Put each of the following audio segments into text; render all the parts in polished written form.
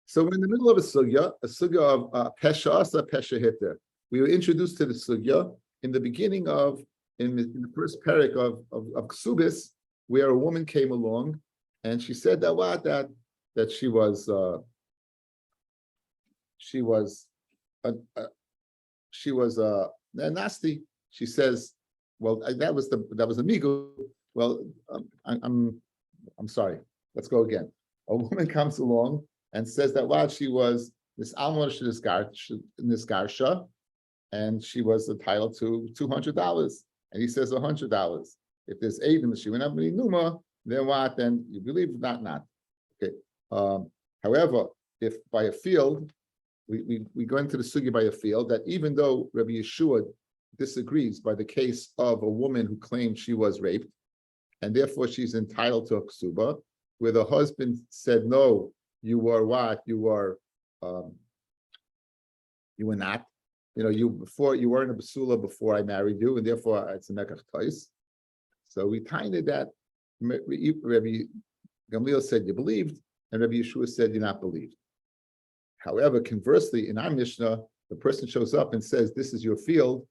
So we're in the middle of a sugya of pesha asa, pesha hitter. We were introduced to the sugya in the beginning of, in the first parak of Kesuvos, where a woman came along and she said that she was nasty. She says, well, that was the migu. Well, I'm sorry. Let's go again. A woman comes along and says that she was this almor nisgarsha, and she was entitled to $200, and he says $100. If there's eidim, she went up with numa, then what? Then you believe not. Okay. However, if by a field, we go into the sugya by a field, that even though Rabbi Yeshua disagrees by the case of a woman who claimed she was raped, and therefore she's entitled to a ksuba, where the husband said, no, you were what? You were not. You weren't a basula before I married you, and therefore it's a mekach tois. So we tinded that Rabbi Gamliel said you believed, and Rabbi Yeshua said you're not believed. However, conversely, in our Mishnah, the person shows up and says, this is your field.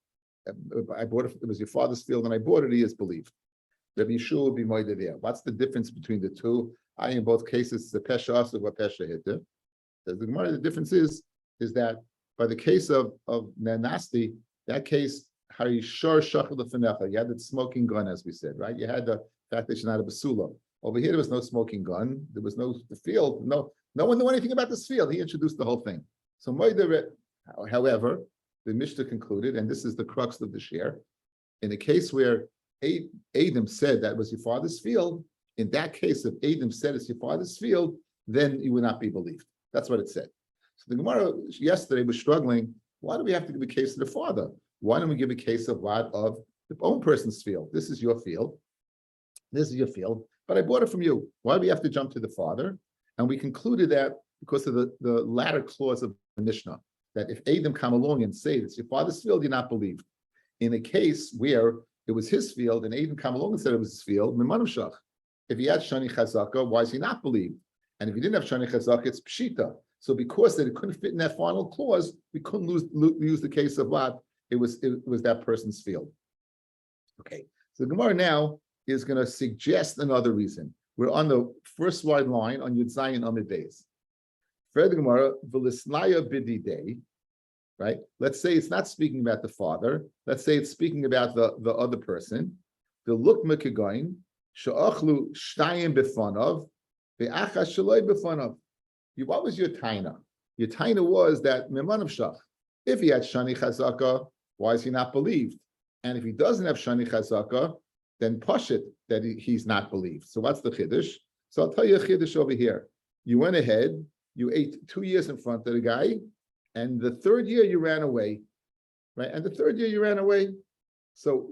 I bought it was your father's field, and I bought it. He is believed. Rabbi Yeshua will be moided there. What's the difference between the two? In both cases, it's a pesha asa or pesha hitter. The difference is that by the case of Nanasti, that case, Harishar Shachal Fenecha, you had the smoking gun, as we said, right? You had the fact that you're not a basula. Over here, there was no smoking gun. There was no the field. No one knew anything about this field. He introduced the whole thing. So, however, the Mishnah concluded, and this is the crux of the share, in a case where Adam said that was your father's field, in that case, if Adam said it's your father's field, then you would not be believed. That's what it said. So the Gemara yesterday was struggling. Why do we have to give a case of the father? Why don't we give a case of what? Of the own person's field? This is your field. This is your field, but I bought it from you. Why do we have to jump to the father? And we concluded that because of the latter clause of the Mishnah, that if Adam come along and say it's your father's field, you're not believed. In a case where it was his field and Adam come along and said it was his field, Mimanushach. If he had Shani Chazaka, why is he not believed? And if he didn't have Shani Chazaka, it's Pshita. So because that it couldn't fit in that final clause, we couldn't use the case of what? It was that person's field. Okay. So the Gemara now is going to suggest another reason. We're on the first wide line on Yud Zayin Amid Beis. Further Gemara, V'lisnaya b'didei, right? Let's say it's not speaking about the father. Let's say it's speaking about the other person. The lukma kegoin she'achlu shtayim b'fanav ve'achas shaloi b'fanav. What was your taina? Your taina was that memanav shach. If he had shani chazaka, why is he not believed? And if he doesn't have shani chazaka, then pashit that he's not believed. So what's the chiddush? So I'll tell you a chiddush over here. You went ahead, you ate 2 years in front of the guy, and the third year you ran away, right? And the third year you ran away. So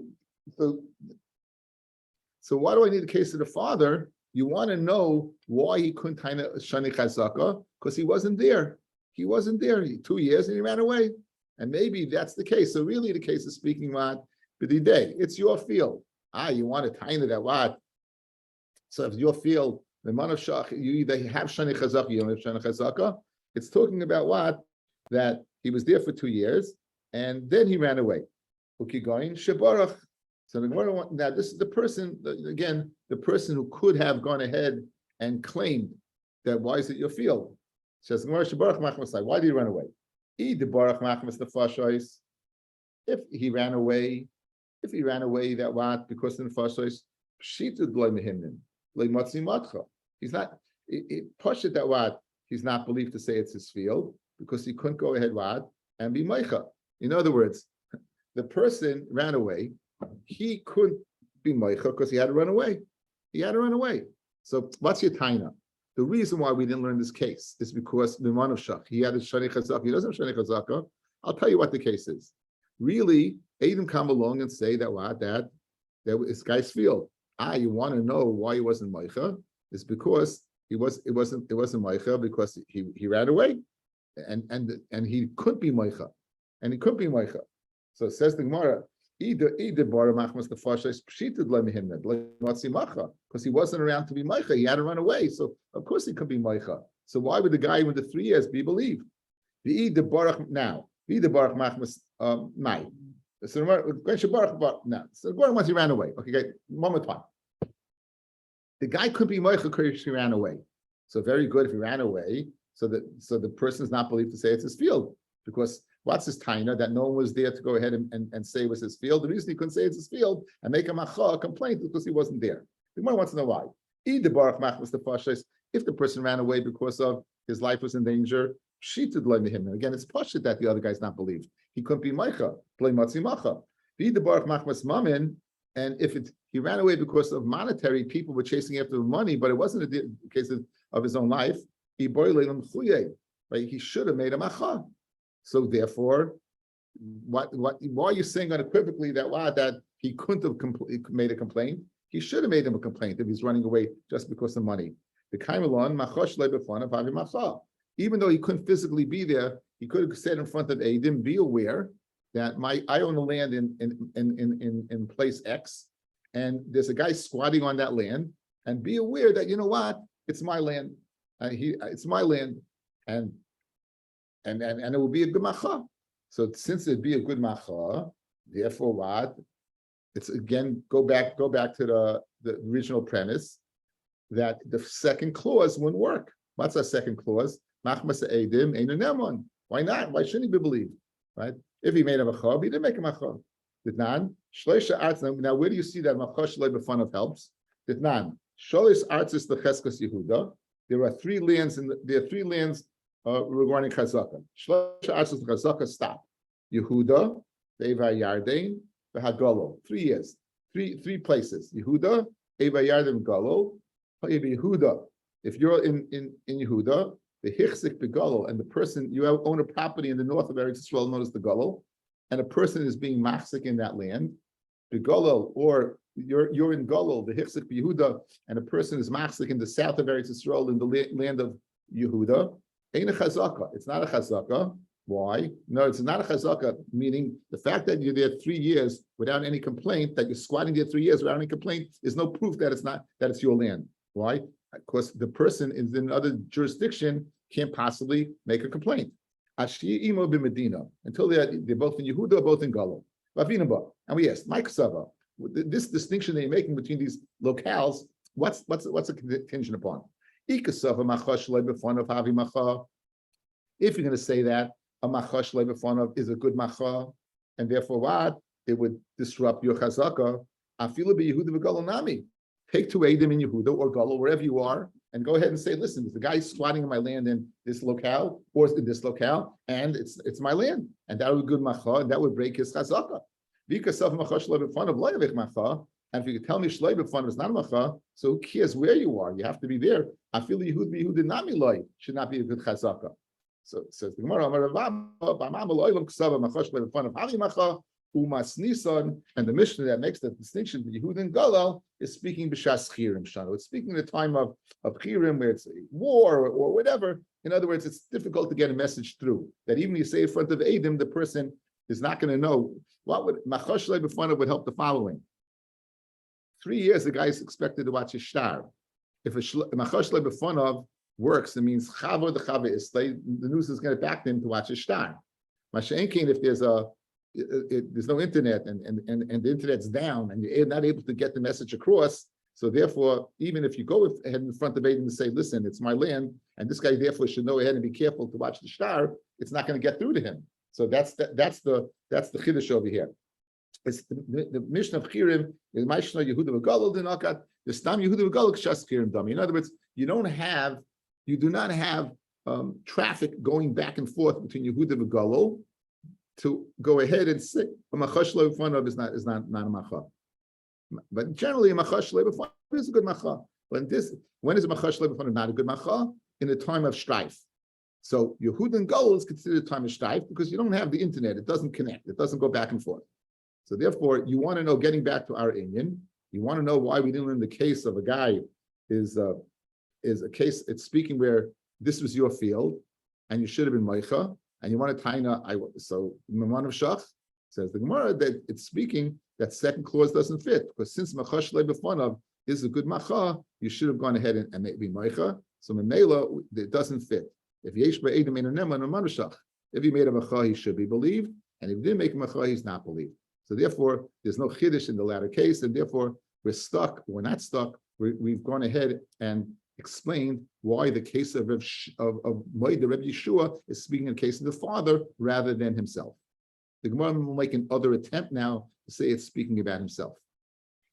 why do I need a case of the father? You want to know why he couldn't shani chazaka, because he wasn't there. He wasn't there 2 years and he ran away. And maybe that's the case. So really the case is speaking what? B'didei. It's your field. You want to taina that what? So if your field, the man of shach, you either have shani chazaka, you don't have shani chazaka. It's talking about what? That he was there for 2 years and then he ran away. Ukigoin shebarach. So now this is the person, again, the person who could have gone ahead and claimed that why is it your field? Says why did he run away? If he ran away, that what? Because in the fashos, he's not pushed it that what? He's not believed to say it's his field because he couldn't go ahead what and be meicha. In other words, the person ran away. He couldn't be meicha because he had to run away. He had to run away. So what's your taina? The reason why we didn't learn this case is because the man of shach, he had a shani chazaka. He doesn't have shani chazaka. I'll tell you what the case is. Really, Adam come along and say that what that this guy's field. You want to know why he wasn't meicha? It's because it wasn't meicha because he ran away, and he could be meicha, and he could be meicha. So it says the Gemara. Either bar machmas the fashos pshitud lemihimned because he wasn't around to be meicha. He had to run away, so of course he could be meicha. So why would the guy with the 3 years be believed? The Baruch now. The Baruch Machmas Mai. So the Baruch once he ran away. Okay, one more time. The guy could be Moicha because he ran away. So very good if he ran away. So the person is not believed to say it's his field. Because what's his taina that no one was there to go ahead and say it was his field? The reason he couldn't say it's his field and make a complaint is because he wasn't there. The Gemara wants to know why. If the person ran away because of his life was in danger, she to blame him. And again, it's pashut that the other guy's not believed. He couldn't be meicha, blame matzimacha. And if he ran away because of monetary, people were chasing after the money, but it wasn't a case of his own life. Right? He should have made a macha. So therefore, why are you saying unequivocally that he couldn't have made a complaint? He should have made him a complaint if he's running away just because of money. The kaimelon machosh lebefanav havi macha. Even though he couldn't physically be there, he could have said in front of Adim, be aware that I own the land in place X, and there's a guy squatting on that land, and be aware that you know what, it's my land. It's my land, and it will be a good macha. So since it'd be a good macha, therefore what? It's again go back to the original premise that the second clause wouldn't work. What's our second clause? Machmas edim einu nemon. Why not? Why shouldn't he be believed? Right? If he made a macha, he didn't make a macha. Ditnan shloisha arts. Now where do you see that macha shloi b'fanav helps? Ditnan shloish arts is the cheskas Yehuda. There are 3 lands regarding chazaka. Shloisha arts is the chazaka. Stop. Yehuda, Eva Yarden, the Hagolo. 3 years. Three places. Yehuda, Eva Yarden, Golo. Yehuda. If you're in Yehuda, the Hichzik Begolo, and the person, you own a property in the north of Eretz Yisrael known as the Golo, and a person is being machzik in that land, Begolo, or you're in Golo, the Hichzik Yehuda, and a person is machzik in the south of Eretz Yisrael in the land of Yehuda, ain't a chazaka. It's not a chazaka. Why? No, it's not a chazaka, meaning the fact that you're there 3 years without any complaint, that you're squatting there 3 years without any complaint, is no proof that it's your land. Why? Because the person is in another jurisdiction, can't possibly make a complaint. Until they're both in Yehuda, both in Galo. And we asked, Mike Sava, this distinction that you're making between these locales, what's a contingent upon? If you're going to say that a machash lebefonav is a good macha, and therefore what? It would disrupt your chazaka. Afilu be Yehuda v'Galo nami. Take 2 Eidim in Yehuda or Galo, wherever you are, and go ahead and say, listen, there's a guy squatting in my land in this locale, or in this locale, and it's my land. And that would be good macha, and that would break his chazaka. And if you could tell me shloi b'fanav is not a macha, so who cares where you are? You have to be there. Afilu Yehuda nami loy should not be a good chazaka. So it says the Gemara, and the Mishnah that makes the distinction between Yehud and Galal is speaking b'shas chirim shano. It's speaking in the time of chirim where it's a war or whatever. In other words, it's difficult to get a message through. That even if you say in front of Eidim, the person is not going to know. What would machash le'b'fanav would help the following. 3 years, the guy is expected to watch his shtar. If a machash le'b'fanav works, it means chavo the chava is the news is going to back them to watch his shtar. Masha'enkin, if there's no internet and the internet's down and you're not able to get the message across, so therefore, even if you go ahead in front of Aiden and say, listen, it's my land, and this guy therefore should know ahead and be careful to watch the shtar, it's not going to get through to him. So that's the chiddush over here. It's the mission of chirim is Ma'ishna Yehuda v'Galil Dinakat, the Stam Yehuda v'Galil K'shas chirim dami. In other words, you do not have traffic going back and forth between Yehuda and Galil to go ahead and say a machash le'b'fanav is not a macha. But generally, a machash le'b'fanav is a good macha. When is a machash le'b'fanav not a good macha? In the time of strife. So Yehuda and Galil is considered a time of strife because you don't have the internet. It doesn't connect. It doesn't go back and forth. So therefore, you want to know, getting back to our Inyan, you want to know why we didn't learn the case of a guy is a case, it's speaking where this was your field and you should have been Meicha, and you want to taina, so Maman of Shach says the Gemara that it's speaking that second clause doesn't fit, because since Machash le'b'fanav is a good macha, you should have gone ahead and maybe Meicha. So Memela, it doesn't fit. If Yesh Ba'edim Ein Nema No Manushach, if he made a Macha, he should be believed, and if he didn't make a Macha, he's not believed. So therefore, there's no Chiddush in the latter case, and therefore we're stuck. We're not stuck. We've gone ahead and explained why the case of Moed Reb Yeshua is speaking in the case of the father rather than himself. The Gemara will make another attempt now to say it's speaking about himself.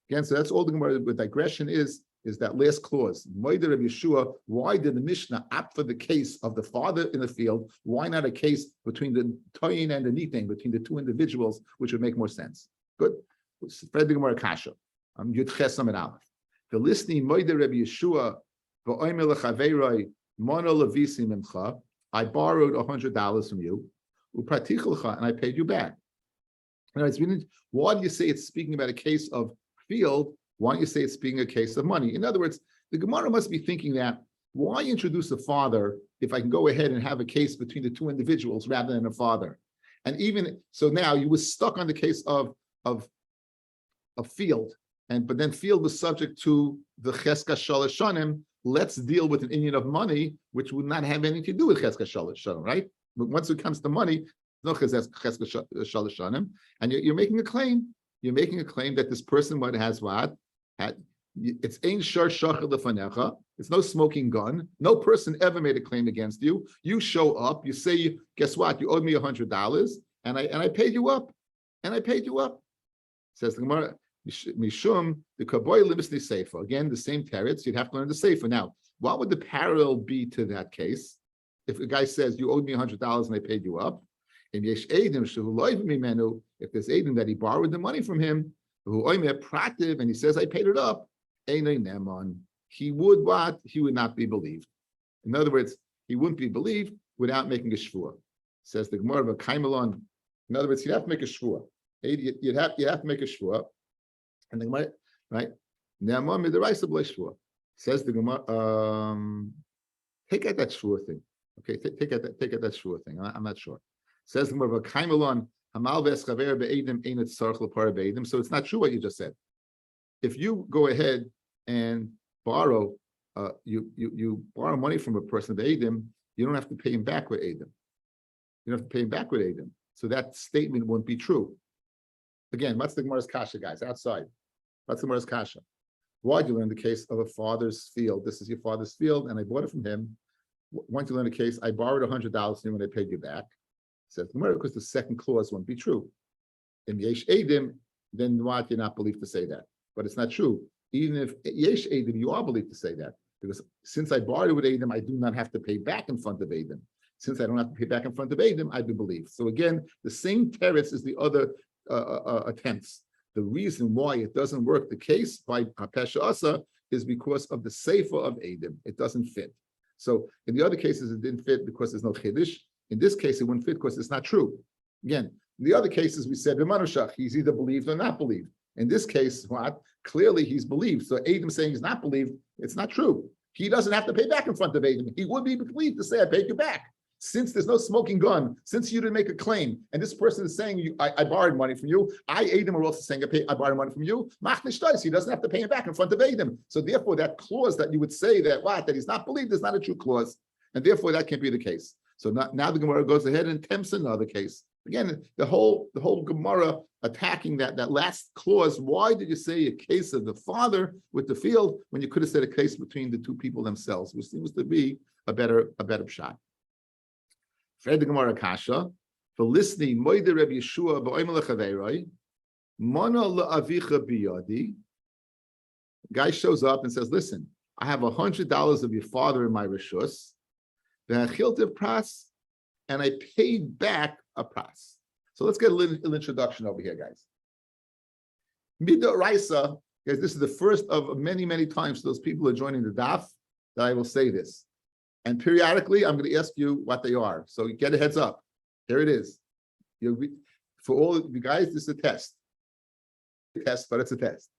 Again, so that's all the Gemara with digression is that last clause. Moed Reb Yeshua, why did the Mishnah opt for the case of the father in the field? Why not a case between the Toyin and the Nitain, between the two individuals, which would make more sense? Good. Spread the Gemara Kasha. Yud Chesam and Aleph. The listening Moed Reb Yeshua, I borrowed $100 from you, and I paid you back. Why do you say it's speaking about a case of field? Why don't you say it's speaking a case of money? In other words, the Gemara must be thinking that why introduce a father if I can go ahead and have a case between the two individuals rather than a father? And even so, now you were stuck on the case of field, but then field was subject to the Cheska Shalosh Shanim. Let's deal with an Indian of money, which would not have anything to do with Cheska Shalosh Shanim, right? But once it comes to money, no Cheska Shalosh Shanim, and you're making a claim. You're making a claim that this person has what? It's Ein Shar Shachar Lefanecha. It's no smoking gun. No person ever made a claim against you. You show up. You say, guess what? You owed me $100, and I paid you up, and I paid you up. Says the Gemara. Mishum the Kaboy Limisni Sefer. Again, the same teretz. You'd have to learn the Sefer. Now, what would the parallel be to that case? If a guy says you owed me $100 and I paid you up, and Yesh Eidim Shehu Loiv Mimenu, if there's Eidim that he borrowed the money from him, who Oimer Prativ, and he says I paid it up, Einay Neman, he would what? He would not be believed. In other words, he wouldn't be believed without making a shvua. Says the Gemara of a Kaimelon. In other words, you'd have to make a shvua. You'd have to make a shvua. And the Gemara, right? Says the Gemara, take out that shvua thing. Okay, take out that shvua thing. I'm not sure. Says the Gemara, Kaimelon, Hamal v'eschaver be'edim ain't tzarich l'par be'edim. So it's not true what you just said. If you go ahead and borrow, you borrow money from a person be'edim, you don't have to pay him back with edim. You don't have to pay him back with edim. So that statement won't be true. Again, what's the Gemara's kasha, guys? Outside. What's the Gemara's kasha? Why'd you learn the case of a father's field? This is your father's field, and I bought it from him. Why'd you learn the case? I borrowed $100 from you and I paid you back. Says the Gemara, because the second clause won't be true. In Yesh Edim, then what? You're not believed to say that. But it's not true. Even if Yesh Edim, you are believed to say that. Because since I borrowed with Edim, I do not have to pay back in front of Edim. Since I don't have to pay back in front of Edim, I do believe. So again, the same teretz as the other attempts. The reason why it doesn't work, the case by Pesha Asa, is because of the sefer of Edim. It doesn't fit. So in the other cases, it didn't fit because there's no chiddush. In this case, it wouldn't fit because it's not true. Again, in the other cases, we said B'manushach, he's either believed or not believed. In this case, what? Clearly he's believed. So Edim saying he's not believed, it's not true. He doesn't have to pay back in front of Edim. He would be believed to say, I paid you back. Since there's no smoking gun, since you didn't make a claim, and this person is saying, I borrowed money from you, Edim are also saying, I borrowed money from you, he doesn't have to pay him back in front of Edim. So therefore, that clause that you would say that he's not believed is not a true clause. And therefore, that can't be the case. So now the Gemara goes ahead and attempts another case. Again, the whole Gemara attacking that last clause. Why did you say a case of the father with the field when you could have said a case between the two people themselves, which seems to be a better shot. Fred the Gemara Kasha for listening. Moed Reb Yeshua ba'omer lechaveiroi mana la'avicha biyadi. Guy shows up and says, "Listen, I have $100 of your father in my rishus, v'achiltev pras, and I paid back a pras." So let's get a little introduction over here, guys. Midah Raisa, guys, this is the first of many, many times for those people who are joining the daf that I will say this. And periodically, I'm going to ask you what they are. So you get a heads up. Here it is. For all of you guys, this is a test. But it's a test.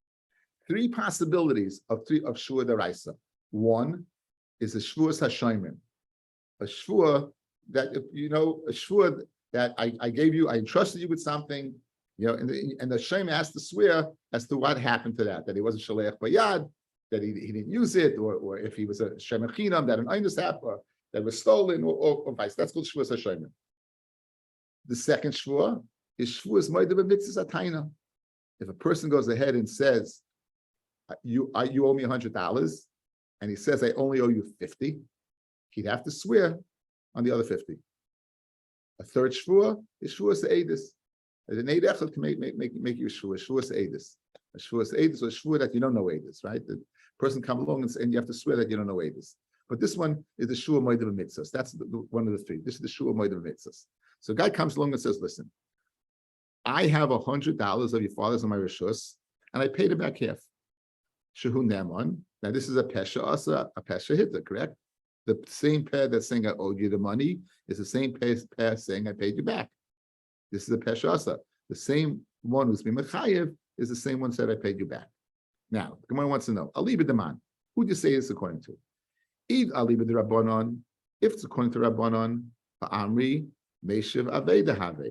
3 possibilities of Shua Daraisa. 1 is a Shvuas Hashoimim. A Shvua that, a Shvua that I gave you, I entrusted you with something, and the Shem has to swear as to what happened to that he wasn't Shalech Bayad, that he didn't use it, or if he was a shemachinam that an einus happened, or that was stolen, or vice. That's called shvuas hashomer. The second shvua is shvuas moedav b'mitzvahs ataina. If a person goes ahead and says, you owe me $100, and he says I only owe you 50, he'd have to swear on the other 50. A third shvua is shvuas eidus. An eid echad can make you a shvua eidus. A shvua eidus, or a shvua that you don't know eidus, right? The person come along and you have to swear that you don't know eidus. But this one is the shvua moedav b'mitzvahs. That's one of the three. This is the shvua moedav b'mitzvahs. So a guy comes along and says, listen, I have $100 of your father's on my rishus, and I paid him back half. Shehu neman. Now this is a pesha asa, a pesha hitta, correct? The same pair that's saying I owed you the money is the same pair saying I paid you back. This is a pesha asa. The same one who's been mechayev is the same one said I paid you back. Now, the Gemara wants to know, aliba deman. Who do you say it's according to? Eid aliba de rabbanon. If it's according to rabbanon, amri meshiv aveda have.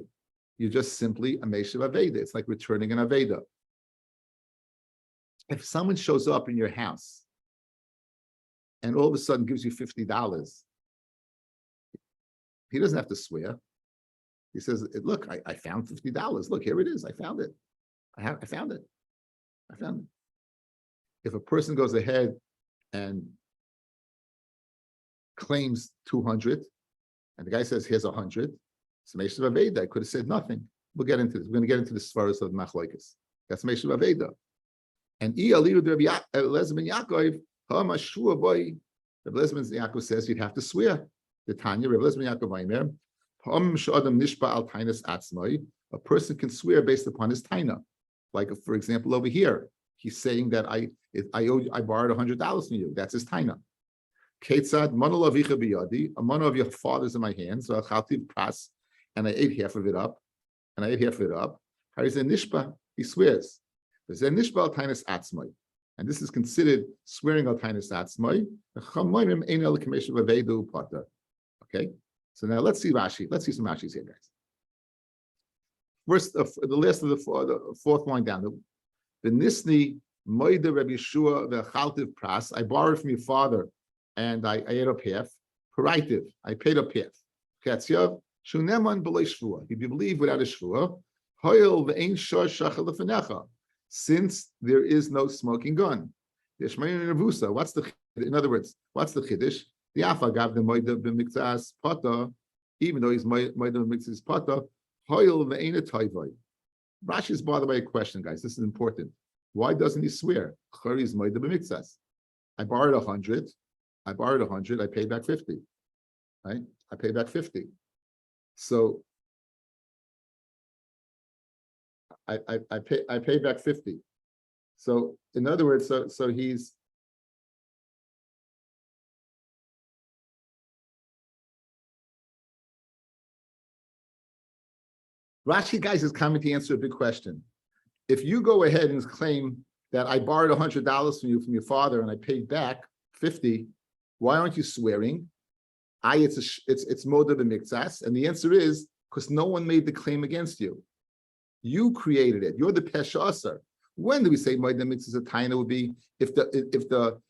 You're just simply a meshiv aveda. It's like returning an aveda. If someone shows up in your house and all of a sudden gives you $50, he doesn't have to swear. He says, look, I found $50. Look, here it is. I found it. I found it. I found it. If a person goes ahead and claims 200, and the guy says, here's 100, it's Meshiv Aveda. I could have said nothing. We'll get into this. We're going to get into the svaros of Machlokes. That's Meshiv Aveda. And Rabbi Eliezer ben Yaakov, Rabbi Eliezer ben Yaakov says you'd have to swear. The Tanya, Rabbi Eliezer ben Yaakov, a person can swear based upon his taina. Like, for example, over here, he's saying that I borrowed $100 from you. That's his taina. Ketzad, mano lavicha biyadi, a mano of your father's in my hands, so chaltiv pras, and I ate half of it up, How is a nishba? He swears. And this is considered swearing al tainis atzmai. Okay, so now let's see Rashi. Let's see some Rashis here, guys. First, the last of the fourth line down. The nisni moida Rabbi Yeshua the chaltiv pras. I borrowed from your father, and I ate up half. Paraitiv, I paid up half. Katzyav shuneman b'lei shvua. If you believe without a shvua, hoyel ve'ein shor shachal lefenecha. Since there is no smoking gun. What's the, in other words, what's the chiddush? The afa gav the moida b'mikzas pata, even though he's moida b'mikzas pata, hoyel ve'ena toivoi. Rashi is bothered by a question, guys. This is important. Why doesn't he swear? Chari's moida b'mikzas. I borrowed 100. I paid back 50. Right? I paid back 50. So I pay back 50. So in other words, so he's Rashi, guys, is coming to answer a big question. If you go ahead and claim that I borrowed $100 from your father and I paid back 50, why aren't you swearing? It's moda b'mikzas, and the answer is because no one made the claim against you. You created it. You're the pesha asar. When do we say moed mitzvahs a taina would be if the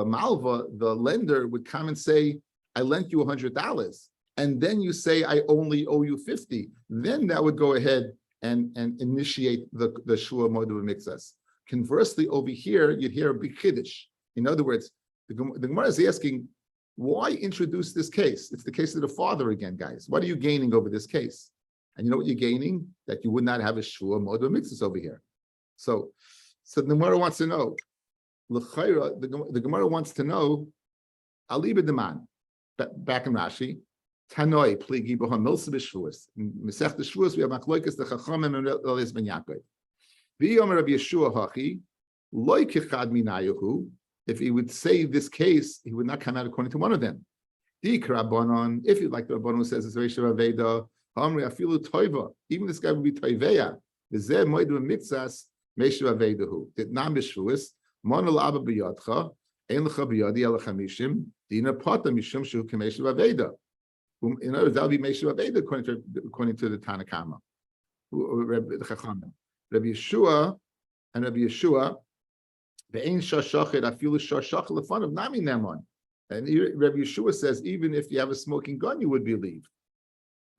malva, the lender, would come and say, I lent you $100, and then you say I only owe you 50. Then that would go ahead and initiate the shua moed mitzvahs. Conversely, over here you'd hear a big chiddush. In other words, the Gemara is asking, why introduce this case? It's the case of the father again, guys. What are you gaining over this case? And you know what you're gaining? That you would not have a shua moed mitzvahs over here. So the Gemara wants to know. The Gemara wants to know. Aliba deman. Back in Rashi, Tanoi pligi b'ha milsa b'shvuas. Mesech the shvuas we have machlokes the chachamim and Rabbi Eliezer ben Yaakov. V'yomer Rabbi Yeshua hachi loy kichad minayahu. If he would say this case, he would not come out according to one of them. Dik Rabbanon. If you like the Rabbanon says it's Reisha Aveda. Hamri afilu toiva. Even this guy would be toiveya. V'zeh moed b'mitzas meishu avedahu. Did nam b'shvuas. Mon al abba b'yadcha. Ein lecha b'yadi el chamishim. Dina pata mishum shu k'meishu aveda. In other words, that would be meishu aveda according to the Tanakama. Rabbi Yeshua and Rabbi Yeshua. Ve'ein shashachet afilu shashach lefanov nami neman. And Rabbi Yeshua says, even if you have a smoking gun, you would believe.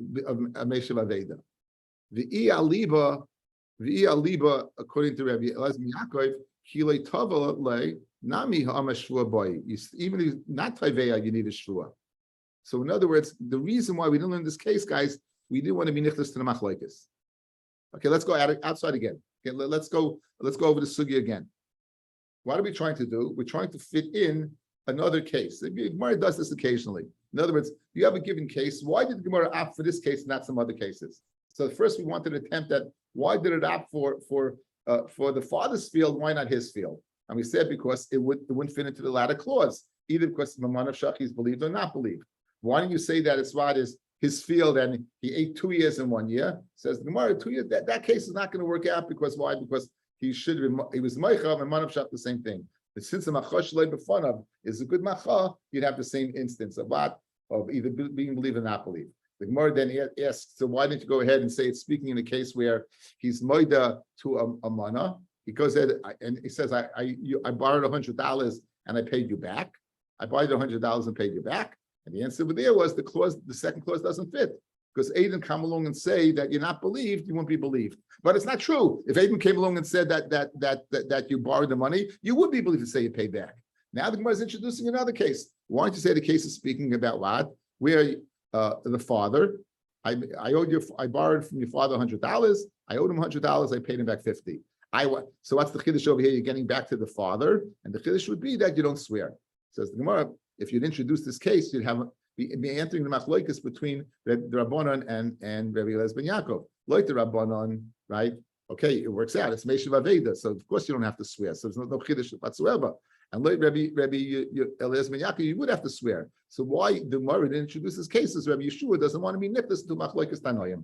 Ameshav Aveda. The aliba, according to Rabbi Elazar Yaakov, kilei tava le nami ha'amashvua boy. Even if he's not taveya, you need a shvua. So in other words, the reason why we didn't learn this case, guys, we didn't want to be nichtas to the machlokes. Okay, let's go outside again. Okay, let's go over the sugi again. What are we trying to do? We're trying to fit in another case. Gemara does this occasionally. In other words, you have a given case. Why did Gemara opt for this case and not some other cases? So first, we wanted to attempt at why did it opt for the father's field? Why not his field? And we said because it wouldn't fit into the latter clause, either because Maman of Shach is believed or not believed. Why don't you say that it's what is his field and he ate 2 years in 1 year? Says the Gemara, 2 years. That case is not going to work out because why? Because he was Meichav and Manav Shach the same thing. But since the Machash Lei B'Fanav is a good Macha, you'd have the same instance of what? Of either being believed or not believed. The Gemara then asks, so why didn't you go ahead and say it's speaking in a case where he's Moida to a Mana? He goes ahead and he says, I borrowed $100 and I paid you back. I borrowed $100 and paid you back. And the answer over there was the second clause doesn't fit. Because Aiden come along and say that you're not believed, you won't be believed. But it's not true. If Aiden came along and said that you borrowed the money, you would be believed to say you paid back. Now the Gemara is introducing another case. Why don't you say the case is speaking about what? Where the father, I borrowed from your father $100. I owed him $100. I paid him back $50. So what's the chiddush over here? You're getting back to the father, and the chiddush would be that you don't swear. Says the Gemara, if you'd introduce this case, you'd be entering the machlokes between the Rabbanon and Rabbi Elazar ben Yaakov. Like the Rabbanon, right? Okay, it works out. It's Meishav Aveda, so of course you don't have to swear. So there's no chiddush whatsoever. And like Rabbi Elazar ben Yaakov, you would have to swear. So why the Gemara didn't introduce this case is Rabbi Yeshua doesn't want to be nichtas to machlokes tanoim.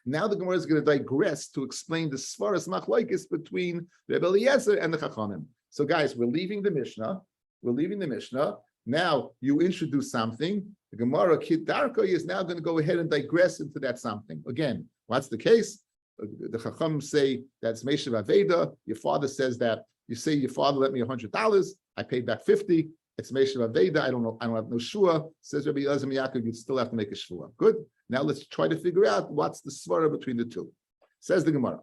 Now the Gemara is going to digress to explain the svaras machlokes between Rabbi Eliezer and the Chachamim. So guys, we're leaving the Mishnah. Now you introduce something. The Gemara Kid Darko is now going to go ahead and digress into that something. Again, what's the case? The Chacham say that's Meishav Aveda. Your father says that. You say your father lent me $100. I paid back $50. It's Meishav Aveda. I don't have no shua. Says Rabbi Elazar ben Yaakov, you'd still have to make a shua. Good. Now let's try to figure out what's the svara between the two. Says the Gemara.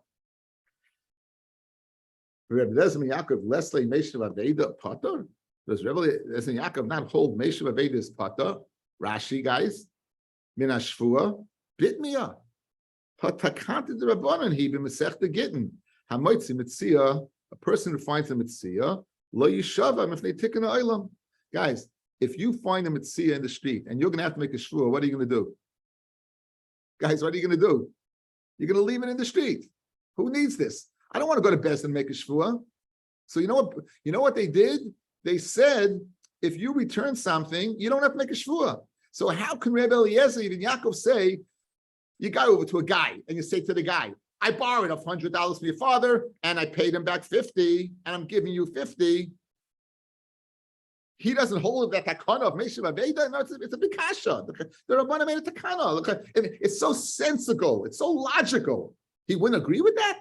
Rabbi Elazar ben Yaakov, Leslie Meishav Aveda Pater. Does Rabbi Elazar ben Yaakov not hold Meishav Aveda as Pater? Rashi, guys, min hashvua bitmiya hatakanted the rabbanon he b'mesechta gittin hamoitzi mitzia. A person who finds a mitzia lo yishava mifnei tikkun ha'olam. Guys, if you find a mitzia in the street and you're going to have to make a shvua, what are you going to do? Guys, what are you going to do? You're going to leave it in the street. Who needs this? I don't want to go to Beis and make a shvua. So you know what they did? They said, if you return something, you don't have to make a shvua. So how can Rabbi Eliezer even Yaakov say, you go over to a guy and you say to the guy, I borrowed $100 from your father and I paid him back 50 and I'm giving you 50. He doesn't hold that takana of Meishav Aveda. No, it's a big kasha. The Rabbanan made a takana. Look, it's so sensical. It's so logical. He wouldn't agree with that.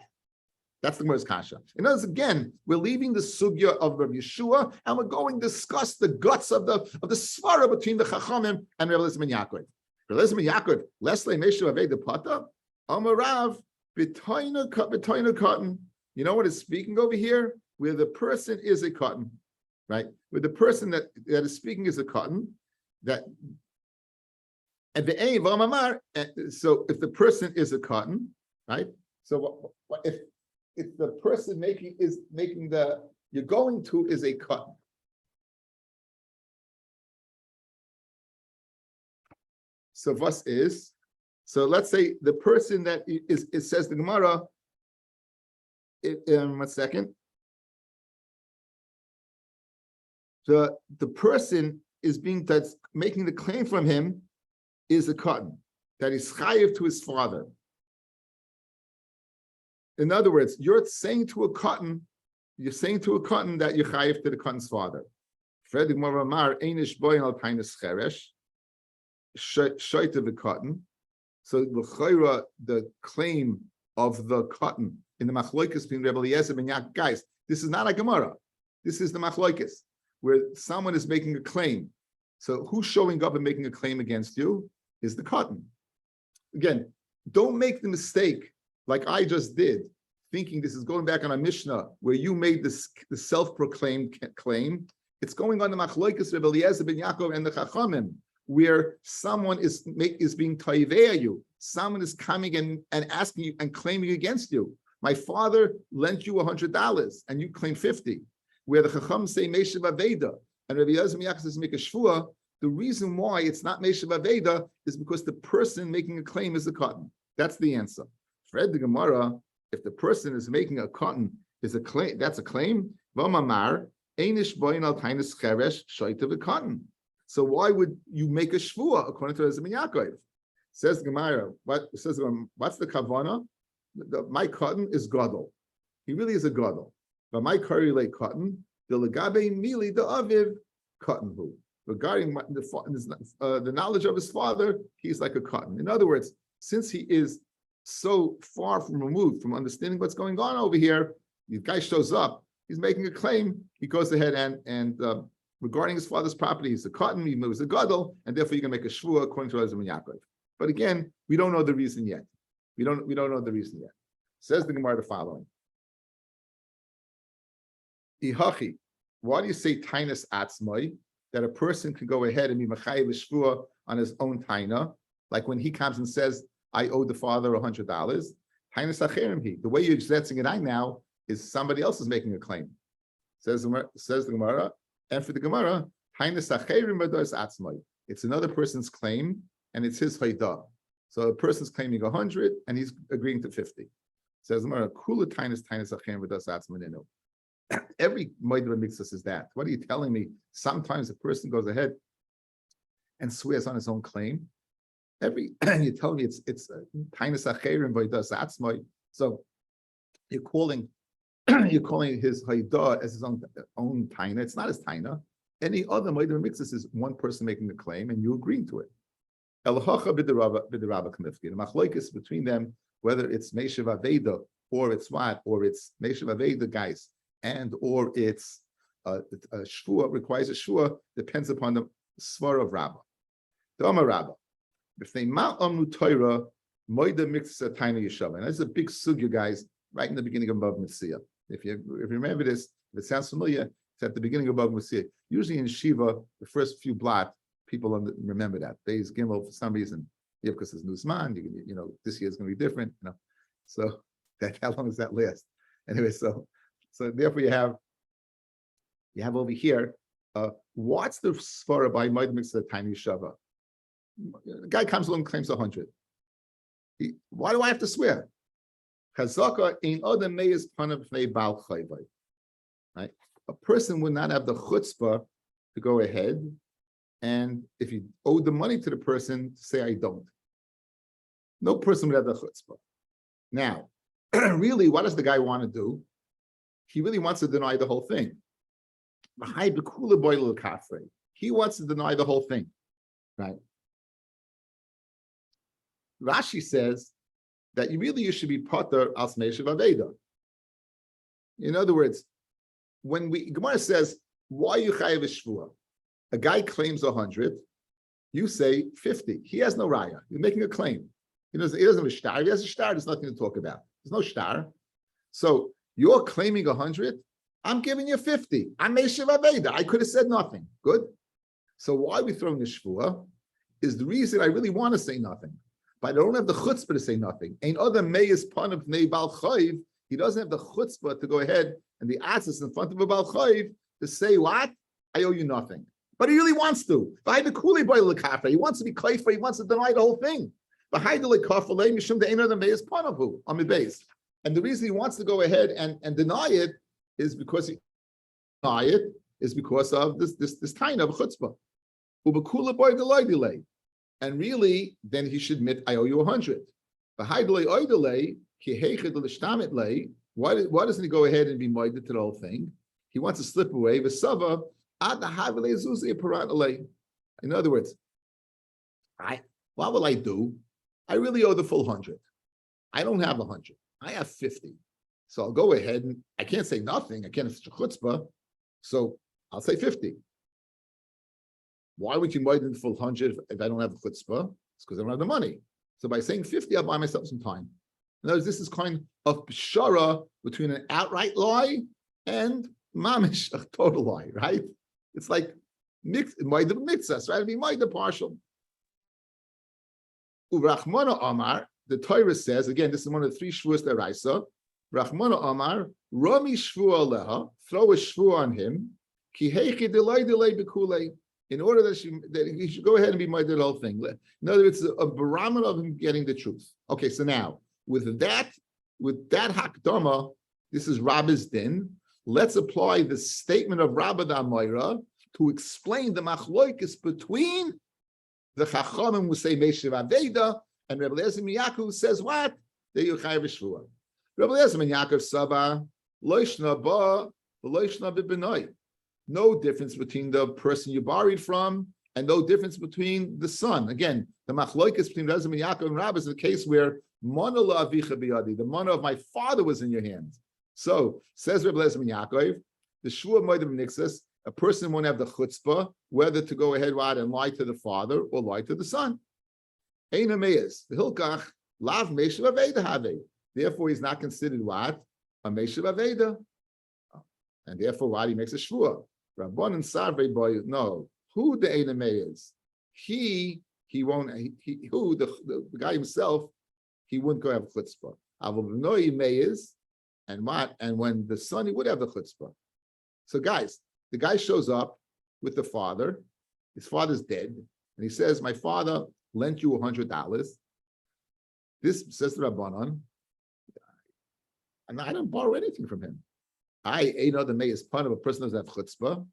That's the Gemara's kasha. In other words, again, we're leaving the sugya of Rabbi Yeshua, and we're going to discuss the guts of the svara between the Chachamim and Rabbi Elazar ben Yaakov. Rabbi Elazar ben Yaakov, Leslie Meishav Aveda Pata, Amarav B'toina cotton. You know what is speaking over here? Where the person is a cotton, right? Where the person that is speaking is a cotton. That at the aim of Amamar. So if the person is a cotton, right? So what if the person making the you're going to is a cotton. So what is? So let's say the person that is it says the Gemara. 1 second. The person that's making the claim from him is a cotton that is chayiv to his father. In other words, you're saying to a cotton that you're chayiv to the cotton's father. The cotton. So the claim of the cotton in the machlokes between Rabbi Eliezer ben Yaakov. Guys, this is not a Gemara. This is the machlokes, where someone is making a claim. So who's showing up and making a claim against you is the cotton. Again, don't make the mistake like I just did, thinking this is going back on a Mishnah where you made the self-proclaimed claim. It's going on the machlokes Rebbe Eliezer ben Yaakov and the Chachamim, where someone is being toivea you. Someone is coming and asking you and claiming against you. My father lent you $100 and you claim 50. Where the Chacham say Meshav Aveda and Rabbi Eliezer ben Yaakov says make a shvua. The reason why it's not Meshav Aveda is because the person making a claim is a cotton. That's the answer. Fred the Gemara, if the person is making a cotton is a claim, that's a claim. V'amamar einish boyin al tainis cheresh shoyta v'cotton. So why would you make a shvua according to Rabbi Yaakov? Says Gemara, what's the kavana? My cotton is gadol. He really is a gadol. But my karile cotton, the legabe mili the aviv cotton who. Regarding the knowledge of his father, he's like a cotton. In other words, since he is so far from removed from understanding what's going on over here, the guy shows up, he's making a claim, he goes ahead and regarding his father's property, he's a cotton, he was a gadol, and therefore you can make a shvua according to Rabbi Yaakov. But again, we don't know the reason yet. We don't know the reason yet. Says the Gemara the following. Ihachi, why do you say tainus atzmai? That a person can go ahead and be machayev shvua on his own taina, like when he comes and says, "I owe the father $100." Tainus acherim he. The way you're setting it out now is somebody else is making a claim. Says the Gemara, and for the Gemara, tainus acherim v'dos atzmai. It's another person's claim, and it's his haydah. So a person's claiming 100, and he's agreeing to 50. Says the Gemara, kula tainus acherim v'dos atzmai. Every Moedah Mitzvah is that. What are you telling me? Sometimes a person goes ahead and swears on his own claim. You tell me it's tainus acherim v'dos atzmai. So you're calling his haydah as his own taina. It's not his taina. Any other Moedah Mitzvah is one person making a claim and you agreeing to it. Elachacha b'derabba kamifki. The machlokes between them, whether it's Meshav Aveda or it's what, or it's Meshav Aveda, guys, and or it's a shvua, requires a shvua, depends upon the svar of Rabbi. The Amar Rabbi, if they ma'amnu Torah, Moedah Mitzvah taina yeshava. And that's a big sugya, guys, right in the beginning of Bava Metzia. If you remember this, if it sounds familiar, it's at the beginning of Bava Metzia. Usually in Shiva, the first few blot, people remember that. Beis Gimel, for some reason, because it's Nuzman, you know, this year is going to be different, you know. So how long does that last? Anyway, so therefore you have over here, what's the svara by Moedah Mitzvah Taina Yeshava? The guy comes along and claims 100. Why do I have to swear? Chazaka in other meyes panav b'nei bal chayvay. Right? A person would not have the chutzpah to go ahead and if you owe the money to the person, to say I don't. No person would have the chutzpah. Now, really, what does the guy want to do? He really wants to deny the whole thing. He wants to deny the whole thing, right? Rashi says that you should be pater as meishav aveda. In other words, when Gemara says, why you chayav shvua? A guy claims 100, you say 50. He has no raya. You're making a claim. He doesn't have a shtar. If he has a shtar, there's nothing to talk about. There's no shtar. So you're claiming 100. I'm giving you 50. I'm meishav aveda. I could have said nothing. Good. So why are we throwing the shvua? Is the reason I really want to say nothing, but I don't have the chutzpah to say nothing. Ain't other meyes pan of nei bal chayiv. He doesn't have the chutzpah to go ahead and the atzis in front of a bal chayiv to say what? I owe you nothing. But he really wants to. He wants to be kaifa. He wants to deny the whole thing. And the reason he wants to go ahead and deny it is because of this kind of chutzpah. And really, then he should admit, I owe you 100. Why doesn't he go ahead and be moided to the whole thing? He wants to slip away. In other words, what will I do? I really owe the full 100. I don't have 100. I have 50. So I'll go ahead and I can't say nothing. I can't have such a chutzpah. So I'll say 50. Why would you buy the full 100 if I don't have the chutzpah? It's because I don't have the money. So by saying 50, I'll buy myself some time. In other words, this is kind of pshara between an outright lie and mamish, a total lie, right? It's like the mitzvahs, right? I mean, the partial. Urachmana Amar, the Torah says, again, this is one of the three shvuas deraisa. Rachmana Amar, Rami shvu aleha, throw a shvu on him, ki heichi delay bekulei, in order that he should go ahead and be made the whole thing. In other words, a barometer of him getting the truth. Okay, so now with that hakdama, this is Rabbi's din. Let's apply the statement of Rabbi the Amayra to explain the machloikis between the Chachamim who say Meshiv Aveda and Rabbi Eliezer ben Yaakov who says what? That you chayav shvua. Rabbi Eliezer ben Yaakov Saba loishna ba loishna b'benoi. No difference between the person you borrowed from, and no difference between the son. Again, the machloikis between Rabbi Eliezer ben Yaakov and Rabbi is the case where mana la avicha biyadi, the mana of my father was in your hands. So says Rabbi Eliezer ben Yaakov, the shvua moedim nixus. A person won't have the chutzpah whether to go ahead and lie to the father or lie to the son. Ein ameyas the hilkach lav meshav aveda have. Therefore, he's not considered what? A meshav aveda, and therefore, why he makes a shvua. Rabbanan sarvei boy. No, who the ein ameyas? He won't. Who the guy himself? He wouldn't go have a chutzpah. Avol b'noi meyas, and what? And when the son, he would have the chutzpah. So, guys. The guy shows up with the father. His father's dead. And he says, my father lent you $100. This says to Rabbanan, and I didn't borrow anything from him. The may is part of a person who doesn't have chutzpah.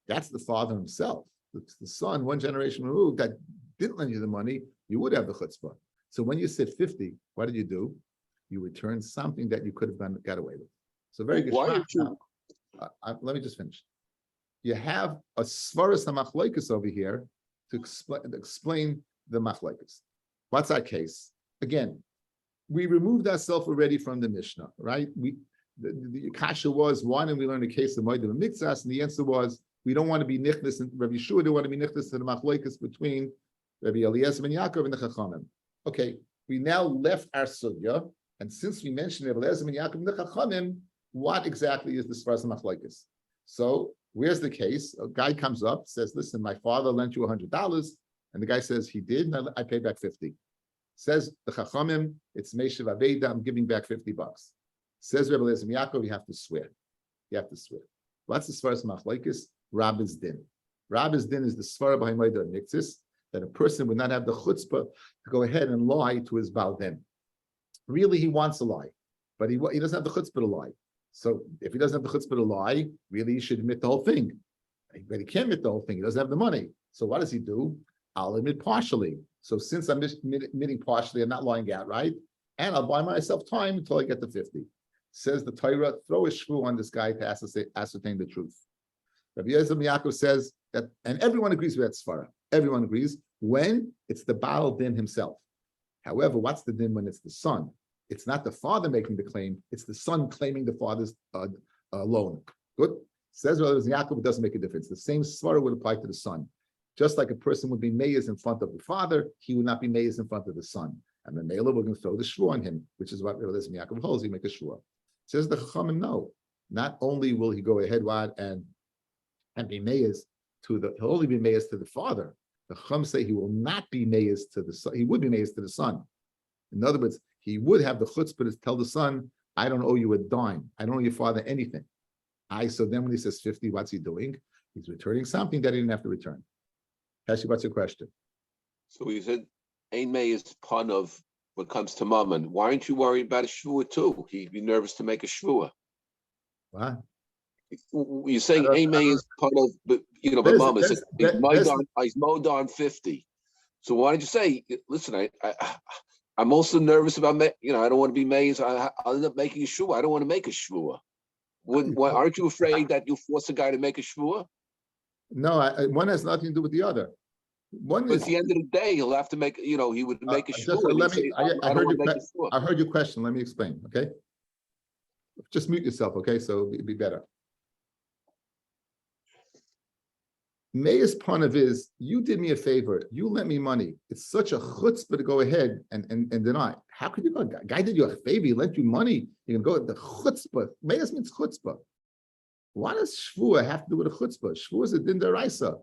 That's the father himself. The son, one generation removed, that didn't lend you the money, you would have the chutzpah. So when you said 50, what did you do? You returned something that you could have got away with. So very good. Why did you? Let me just finish. You have a svaras hamachloikus over here to explain the machlokes. What's our case? Again, we removed ourselves already from the Mishnah, right? The kasha was one, and we learned a case of Moedim and Mitzvahs, and the answer was we don't want to be nichnas, and Rabbi Yeshua didn't want to be nichnas to the machlokes between Rabbi Eliezer ben Yaakov and the Chachamim. Okay, we now left our sugya, and since we mentioned Rabbi Eliezer ben Yaakov and the Chachamim, what exactly is the svaras hamachlokus? So where's the case? A guy comes up, says, listen, my father lent you $100. And the guy says, he did, and I paid back 50. Says the Chachamim, it's Meshiv Aveda, I'm giving back $50. Says Rebbe Eliezer ben Yaakov, you have to swear. You have to swear. What's the svaras machlokes? Rabbi's din. Rabbi's din is the svara behind Moedim Nixis, that a person would not have the chutzpah to go ahead and lie to his Baal Din. Really, he wants to lie, but he doesn't have the chutzpah to lie. So if he doesn't have the chutzpah to lie, really he should admit the whole thing. But he can't admit the whole thing. He doesn't have the money. So what does he do? I'll admit partially. So since I'm admitting partially, I'm not lying out, right? And I'll buy myself time until I get to 50. Says the Torah, throw a shvu on this guy to ascertain the truth. Rabbi Eliezer ben Yaakov says that, and everyone agrees with that svara. Everyone agrees when it's the Baal Din himself. However, what's the din when it's the son? It's not the father making the claim, it's the son claiming the father's loan. Good? Says Rabbi Eliezer ben Yaakov, it doesn't make a difference. The same svara would apply to the son. Just like a person would be meyes in front of the father, he would not be meyes in front of the son. And the Mela, we're going to throw the shvu on him, which is what Rabbi Eliezer ben Yaakov holds, he make a shvu. Says the Chachamim, no. Not only will he go ahead and be meyes to the, he'll only be meyes to the father. The Chachamim say he will not be meyes to the son, he would be meyes to the son. In other words, he would have the chutzpah to tell the son, I don't owe you a dime. I don't owe your father anything. So then when he says 50, what's he doing? He's returning something that he didn't have to return. Kashi, what's your question? So you said Ein May is part of what comes to Mammon. Why aren't you worried about a shvua too? He'd be nervous to make a shvua. What? You're saying Ein May is part of, but Mammon says he's mowed on 50. So why did you say, listen, I'm also nervous about, I don't want to be made. I'll end up making a shvua. I don't want to make a shvua. Why aren't you afraid that you'll force a guy to make a shvua? No, one has nothing to do with the other. But at the end of the day, he'll have to make, he would make a shvua. I heard your question. Let me explain, okay? Just mute yourself, okay? So it'd be better. Meir's point of is, you did me a favor, you lent me money. It's such a chutzpah to go ahead and deny. How could you go? Guy did you a favor, he lent you money. You can go the chutzpah. Meir's means chutzpah. Why does shvuah have to do with a chutzpah? Shvuah is a din deraisa.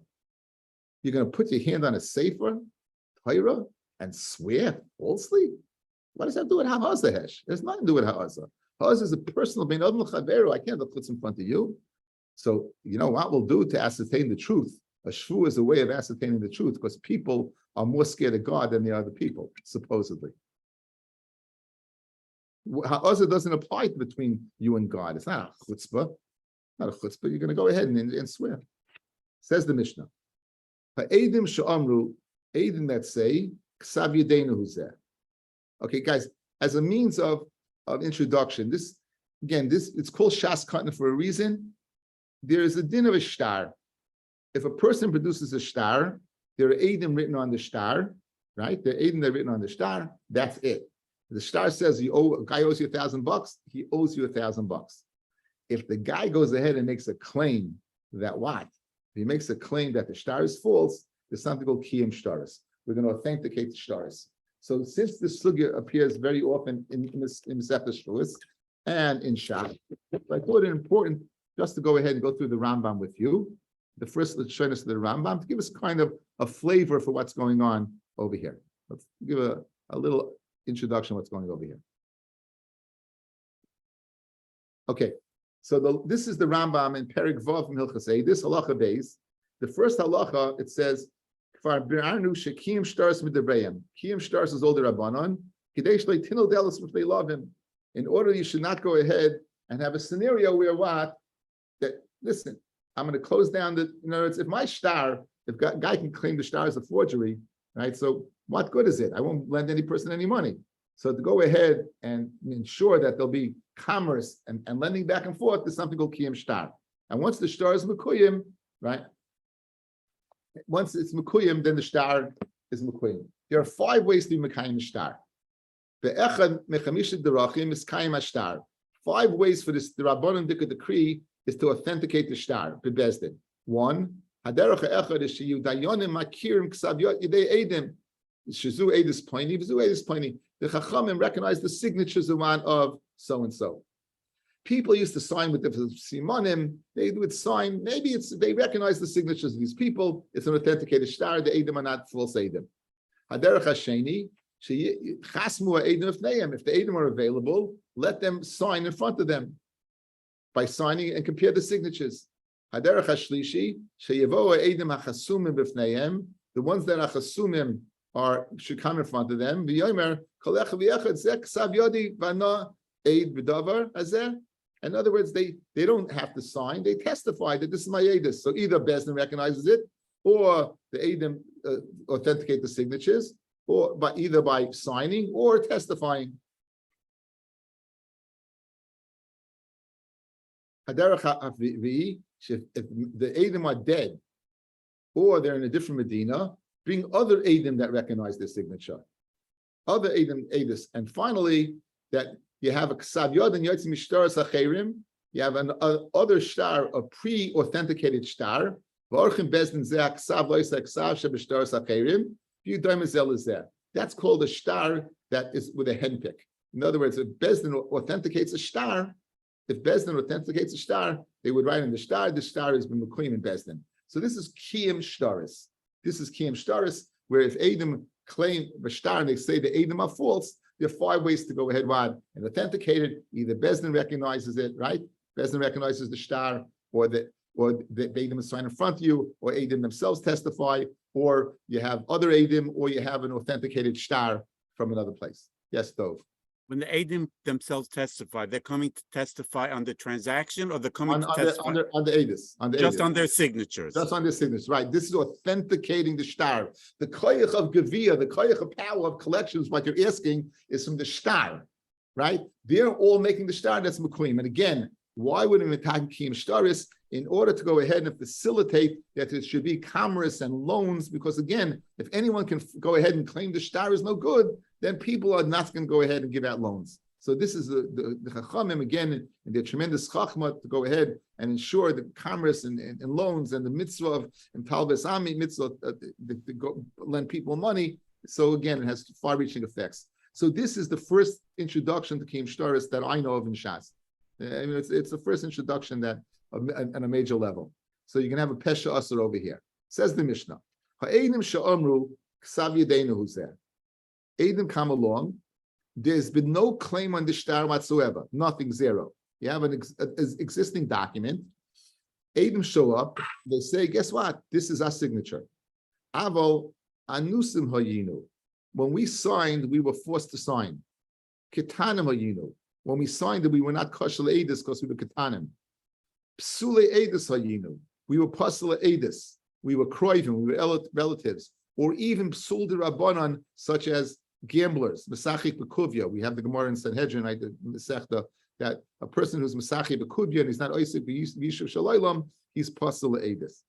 You're going to put your hand on a sefer, Torah, and swear falsely? What does that do with ha'azahesh? There's nothing to do with ha'azah. Ha'azah is a personal bein adam l'chaveru. I can't have chutz in front of you. So, you know what we'll do to ascertain the truth? A shvu is a way of ascertaining the truth because people are more scared of God than the other people, supposedly. Ha'azah doesn't apply between you and God. It's not a chutzpah. Not a chutzpah. You're going to go ahead and swear. Says the Mishnah. Ha'edim she'amru, edim that say, ksav yadeinu huzeh. Okay, guys, as a means of introduction, this it's called Shas Katan for a reason. There is a din of a shtar. If a person produces a shtar, there are edim written on the shtar, right? There are edim that are written on the shtar. That's it. The shtar says a guy owes you $1,000. He owes you $1,000. If the guy goes ahead and makes a claim that what? If he makes a claim that the shtar is false, there's something called kiyum shtaris. We're going to authenticate the shtaris. So since this sugya appears very often in Masechta Shavuos and in Shach, I thought it important just to go ahead and go through the Rambam with you. The first Lashonos of the Rambam to give us kind of a flavor for what's going on over here. Let's give a little introduction of what's going on over here. Okay, so this is the Rambam in Perek Vav from Hilchos Eidus, halacha beis. The first halacha, it says, Kiyum Shtaris Midabreim. Kiyum Shtaris is older Rabbanon. Kadesh le tinol delis if they love him. In order, you should not go ahead and have a scenario where what? That listen, I'm going to close down the. In other words, if my shtar, if guy can claim the shtar as a forgery, right? So what good is it? I won't lend any person any money. So to go ahead and ensure that there'll be commerce and lending back and forth, there's something called Kiyum Shtar. And once the shtar is Mekuyim, right? Once it's Mekuyim, then the shtar is Mekuyim. There are 5 ways to be Mekayim shtar. Be'echad mechamishet derachim is Kayim shtar. 5 ways for this, the Rabbanon Dika decree is to authenticate the shtar, bebezdin. 1, haderach echad is sheyu dayonim makirim ksaviyot yidei edim. Shazu edis pliny, v'zu edis pliny. The Chachamim recognize the signatures of so-and-so. People used to sign with the Simonim, they would sign, maybe they recognize the signatures of these people, it's an authenticated shtar, the Edim are not false Edim. Haderach Hasheni, Chasmu Edim Ifneim, if the Edim are available, let them sign in front of them by signing and compare the signatures. Haderach Hashlishi, Sheyevo Edim HaChasumim B'fneim, the ones that are Chasumim should come in front of them. V'yomer Kolech V'yechad Zeh Ksav Yodi V'ana Eid B'davar Hazeh. In other words, they don't have to sign; they testify that this is my edus. So either Bezdin recognizes it, or the Edim authenticate the signatures, or either by signing or testifying. If the Edim are dead, or they're in a different Medina, bring other Edim that recognize their signature, other Edim edus, and finally that. You have a Ksav Yod and Yotzim Shtaris Acherim. You have an other shtar, a pre-authenticated shtar. V'orchim Bezdin Zeh Ksav Loisa Ksav Shebeshtaris Acherim. That's called a shtar that is with a henpick. In other words, if Bezdin authenticates a shtar, they would write in the shtar is b'mekuyim in Bezdin. So this is Kiyum Shtaris. This is Kiyum Shtaris, where if Edim claim the shtar and they say the Edim are false, there are 5 ways to go ahead and authenticate it. Either Bezdin recognizes it, right? Bezdin recognizes the shtar, or the Edim is signed in front of you, or Edim themselves testify, or you have other Edim, or you have an authenticated shtar from another place. Yes, Dov. When the Edim themselves testify, they're coming to testify on the transaction, or they're coming to testify on the edus, just on their signatures. Just on their signatures, right? This is authenticating the shtar. The koyach of gevia, the koyach of power of collections, what you're asking is from the shtar, right? They're all making the shtar. That's mekuyim. And again, why would we attack kiyum shtaris? In order to go ahead and facilitate that it should be commerce and loans, because again, if anyone can go ahead and claim the shtar is no good, then people are not going to go ahead and give out loans. So this is the Chachamim, again, in their tremendous Chachma, to go ahead and ensure the commerce and loans and the mitzvah of and Talbis Ami mitzvah to go lend people money. So again, it has far-reaching effects. So this is the first introduction to Kiyum Shtaris that I know of in Shas. I mean, it's the first introduction that on a major level. So you can have a Pesha Asur over here. Says the Mishnah. Ha'edim she'amru k'sav yadeinu who's there. Edim come along. There's been no claim on the shtar whatsoever. Nothing, zero. You have an existing document. Edim show up. They say, guess what? This is our signature. Aval anusim hayinu. When we signed, we were forced to sign. Ketanim hayinu. When we signed it, we were not kosher edis because we were ketanim. Psule edis hayinu. We were pasule edis. We were kroivim. We were relatives. Or even psul de rabbanan, such as gamblers. Mesachik bekuvya. We have the Gemara in Sanhedrin, right? The Masechta, that a person who's Mesachik bekuvya and he's not oisik b'yishuv shalaylam, he's pasule edis.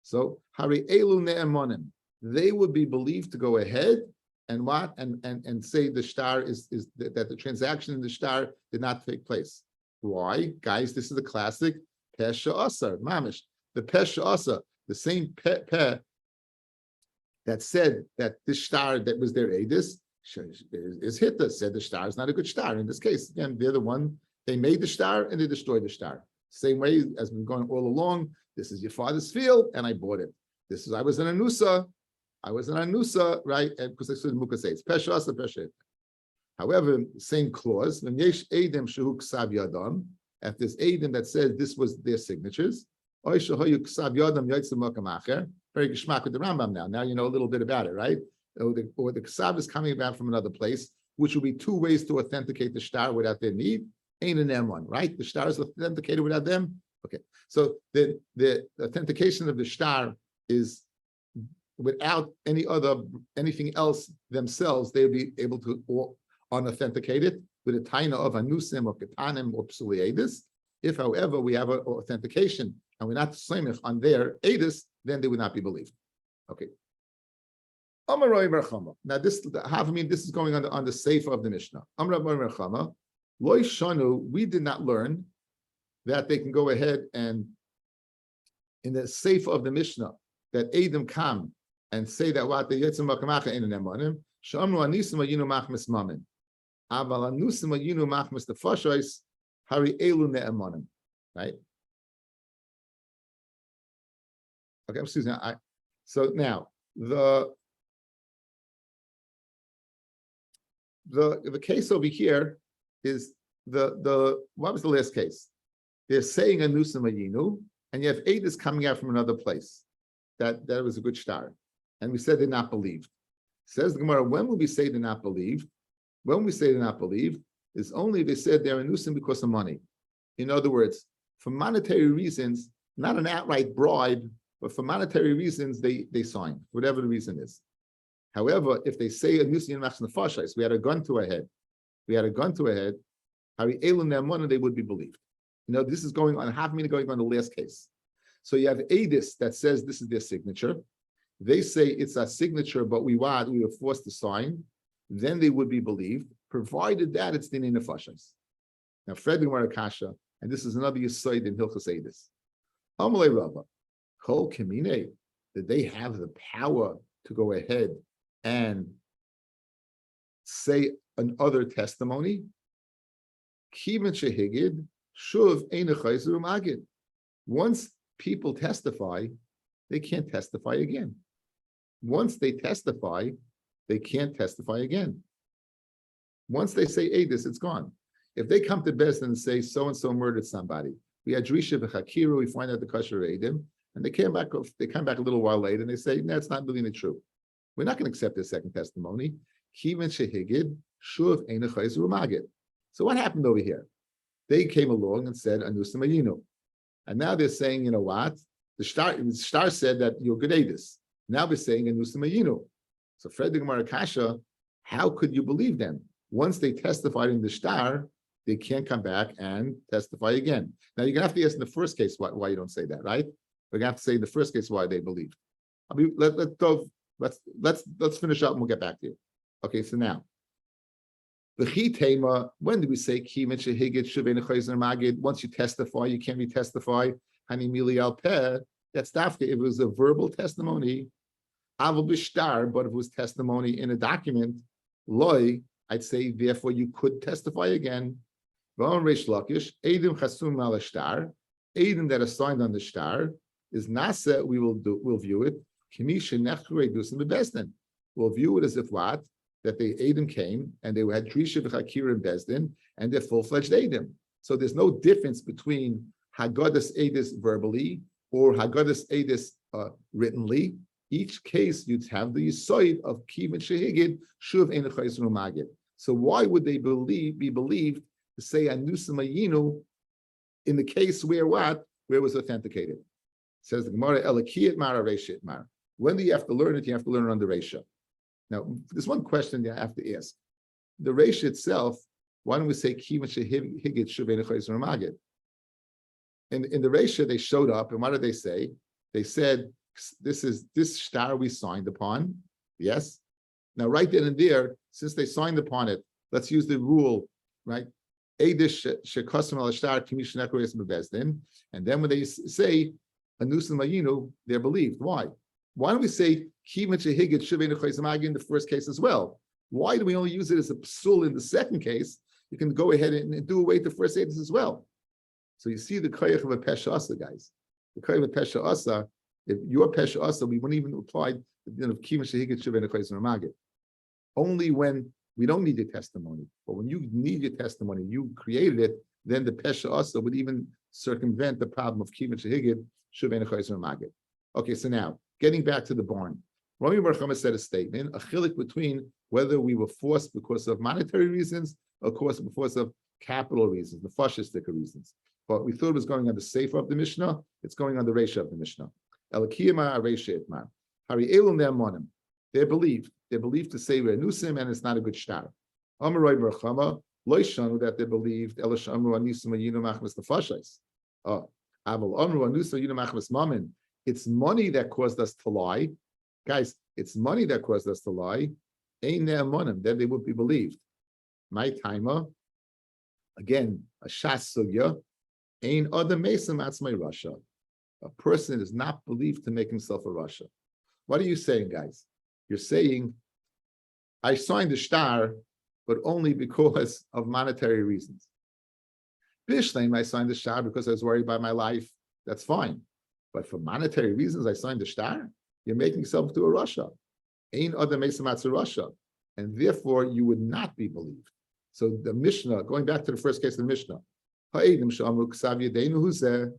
So hari elu ne'emanim. They would be believed to go ahead and what and say the shtar is that the transaction in the shtar did not take place. Why, guys? This is a classic pesha asar mamish. The pesha asar, the same peh that said that this shtar that was their edis is hitta, said the shtar is not a good shtar. In this case, again, they're the one they made the shtar and they destroyed the shtar. Same way as we've gone all along. This is your father's field, and I bought it. This is I was an anusa, right? Because that's what the Mukha says. Pesha asa pesha. However, same clause. When yesh edim shehu ksav yadam, if there's edim that says this was their signatures, oy shehu ksav yadam yotzei makam acher. Very geschmack with the Rambam now. Now you know a little bit about it, right? Or the ksav is coming about from another place, which will be two ways to authenticate the shtar without their need. Ain't an M1, right? The shtar is authenticated without them. Okay, so the authentication of the shtar is without anything else themselves. They'll be able to unauthenticate it with a taina of anusim or ketanim or psuliadis. If, however, we have an authentication and we're not samech on their edis, then they would not be believed. Okay. Now this is going on the sefer of the Mishnah. Loi shanu, we did not learn that they can go ahead and in the sefer of the Mishnah that Edom come and say that what the Yetzim Makamacha in an Emonim, Shamru Anisim Ayinu Machmis Mamin. Aval Anusim Ayinu Machmis the Fashois, Hari Elu Ne'emonim. Right? Okay, excuse me. So now the case over here is the what was the last case? They're saying Anusim Ayinu, and you have Edis coming out from another place. That was a good start. And we said they're not believed. Says the Gemara, when will we say they're not believed? When we say they're not believed, is only they said they're Anusim because of money. In other words, for monetary reasons, not an outright bribe, but for monetary reasons, they sign, whatever the reason is. However, if they say Anusim Machs Nefashais, we had a gun to a head, Hari Elun Ne'emonah, they would be believed. You know, this is going on, half a minute going on the last case. So you have Adis that says this is their signature. They say it's our signature, but we were forced to sign. Then they would be believed, provided that it's Dinei Nefashos. Now, Fred Akasha, and this is another Yesod in Hilchos Adis. Amalei Rava, Kol Kamine, that they have the power to go ahead and say another testimony. Kiven Shehigid, Shuv Einachayzer Magid. Once people testify, they can't testify again. Once they testify, they can't testify again. Once they say Adis, it's gone. If they come to Beis Din and say so-and-so murdered somebody, we had Drisha v'chakiru, we find out the kosher Adim, and they come back a little while later and they say, no, it's not really true. We're not going to accept their second testimony. Kiven shehigid, shuv einachayz rumagid. So what happened over here? They came along and said, Anusim Ayinu. And now they're saying, you know what? The star said that you're good Adis. Now they're saying Anusim Ayinu. So Fred the Gemara Kasha, how could you believe them? Once they testified in the star, they can't come back and testify again. Now you're gonna have to ask in the first case why you don't say that, right? We're gonna have to say in the first case why they believed. I mean, let's finish up and we'll get back to you. Okay, so now When do we say once you testify, you can't re-testify? That's dafka. If it was a verbal testimony, but if it was testimony in a document, loy, I'd say therefore you could testify again. Edim that are signed on the star is nasa. We'll view it. We'll view it as if what? That the Edim came and they had Drisha v'Chakir and Bezdin and they're full-fledged Edim. So there's no difference between Haggadas Edis verbally or Haggadas Edis writtenly. Each case you'd have the yisoid of Kivin Shehigid Shuv Ein Chayzun Magid. So why would they be believed to say Anusim Ayinu in the case where what? Where it was authenticated? It says the Gemara Elakiyat Mara Reishit Mar. When do you have to learn it? You have to learn it on the Reisha. Now, there's one question you have to ask. The Reisha itself, why don't we say Kivin Shehigid Shuv Ein Chayzun Magid? In the Reisha, they showed up, and what did they say? They said, this star we signed upon, yes. Now, right then and there, since they signed upon it, let's use the rule, right? And then when they say Anusim Mayinu, they're believed. Why? Why don't we say Kivin Shehigid Shuv Ein Chayzun Magid in the first case as well? Why do we only use it as a psul in the second case? You can go ahead and do away with the first edis as well. So you see the koyach of a pesha asa, guys. The koyach of a pesha asa. If your pesha asa, we wouldn't even apply the din of kivin shehigit shuv ein chayzun magid. Only when we don't need your testimony, but when you need your testimony, you created it, then the pesha asa would even circumvent the problem of kivin shehigit shuv ein chayzun magid. Okay, so now getting back to the barn, Rabbi Bar Chama said a statement, a chilik between whether we were forced because of monetary reasons, or because of capital reasons, the fascistic reasons. But we thought it was going on the sefer of the Mishnah. It's going on the Reisha of the Mishnah. Elakiyama Reisha Itmar. Hari Elum Ne'amonim. They're believed. They're believed to say we're nusim and it's not a good shtar. Amaroy Merchama Loishanu that they believed Elashamru Anisum Yinu Machmas Nefashais. Aval Amru Anusa Yinu Machmas Mamin. It's money that caused us to lie, guys. It's money that caused us to lie. Ein Ne'amonim. Then they would be believed. My timer. Again, a shas sugya. Ein adam mesim atzmai Russia. A person is not believed to make himself a Russia. What are you saying, guys? You're saying, I signed the shtar, but only because of monetary reasons. Bishleim, I signed the shtar because I was worried about my life. That's fine. But for monetary reasons, I signed the shtar. You're making yourself to a Russia. Ein adam mesim atzmai Russia. And therefore, you would not be believed. So the Mishnah, going back to the first case of the Mishnah, Ha'edim she'amru k'sav yadeinu huzeh,